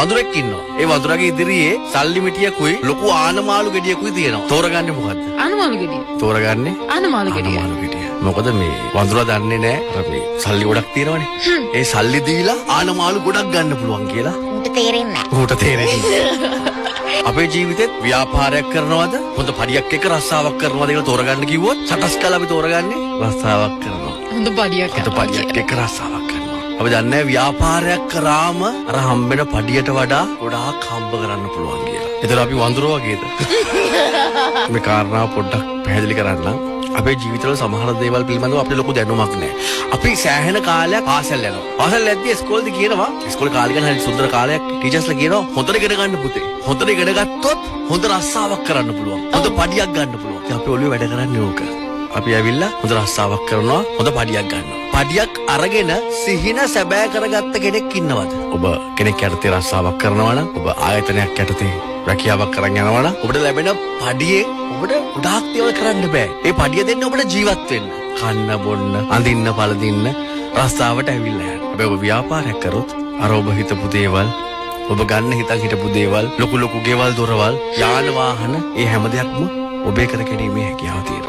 වඳුරෙක් ඉන්නවා. ඒ වඳුරගේ ඉදිරියේ සල්ලි මිටියකුයි ලොකු ආනමාළු ගෙඩියකුයි තියෙනවා. තෝරගන්නේ මොකද්ද? ආනමාළු ගෙඩිය. තෝරගන්නේ ආනමාළු ගෙඩිය. ආනමාළු ගෙඩිය. මොකද මේ වඳුරා දන්නේ නැහැ අර මේ සල්ලි ගොඩක් තියෙනවනේ. ඒ සල්ලි දීලා ආනමාළු ගොඩක් ගන්න පුළුවන් කියලා. උන්ට තේරෙන්නේ ඌට තේරෙන්නේ. අපේ ජීවිතේත් ව්‍යාපාරයක් කරනවද හොඳ පඩියක් එක්ක රස්සාවක් කරනවද කියලා තෝරගන්න කිව්වොත් සකස් කළා අපි තෝරගන්නේ රස්සාවක් කරනවා. හොඳ පඩියක්. හොඳ පඩියක් එක්ක රස්සාවක් කරනවා. අපි දන්නේ ව්‍යාපාරයක් කරාම අර හම්බෙන පඩියට වඩා ගොඩාක් හම්බ කරන්න පුළුවන් කියලා. ඒතර අපි වඳුරෝ වගේද? මේ කාරණාව පොඩ්ඩක් පැහැදිලි කරන්න. අපේ ජීවිතවල සමහර දේවල් පිළිබඳව අපිට ලොකු දැනුමක් නැහැ. අපි සෑහෙන කාලයක් පාසල් යනවා. පාසල් යද්දී ඉස්කෝලේදී කියනවා ඉස්කෝලේ කාලේ ගැන හරි සුන්දර කාලයක් ටීචර්ස්ලා කියනවා හොඳට ඉගෙන ගන්න පුතේ. හොඳට ඉගෙන ගත්තොත් හොඳ රස්සාවක් කරන්න පුළුවන්. හොඳ පඩියක් ගන්න පුළුවන්. ඉතින් අපි ඔළුවේ වැඩ කරන්නේ ඕක. අපි ඇවිල්ලා හොඳ රස්සාවක් කරනවා හොඳ පඩියක් ගන්නවා. පඩියක් අරගෙන සිහින සැබෑ කරගත්ත කෙනෙක් ඉන්නවද? ඔබ කෙනෙක් යටතේ රස්සාවක් කරනවා නම් ඔබ ආයතනයක් යටතේ රැකියාවක් කරන් යනවා නම් ඔබට ලැබෙන පඩියේ ඔබට ගොඩාක් දේවල් කරන්න බෑ. ඒ පඩිය දෙන්න ඔබට ජීවත් වෙන්න. කන්න බොන්න, අඳින්න, පළඳින්න රස්සාවට ඇවිල්ලා යන්න. හැබැයි ඔබ ව්‍යාපාරයක් කරොත් අර ඔබ හිතපු දේවල් ඔබ ගන්න හිතන් හිටපු දේවල් ලොකු ලොකු ගෙවල් දොරවල් යාන වාහන ඒ හැම දෙයක්ම ඔබේ කර ගැනීමේ හැකියාව තියෙනවා.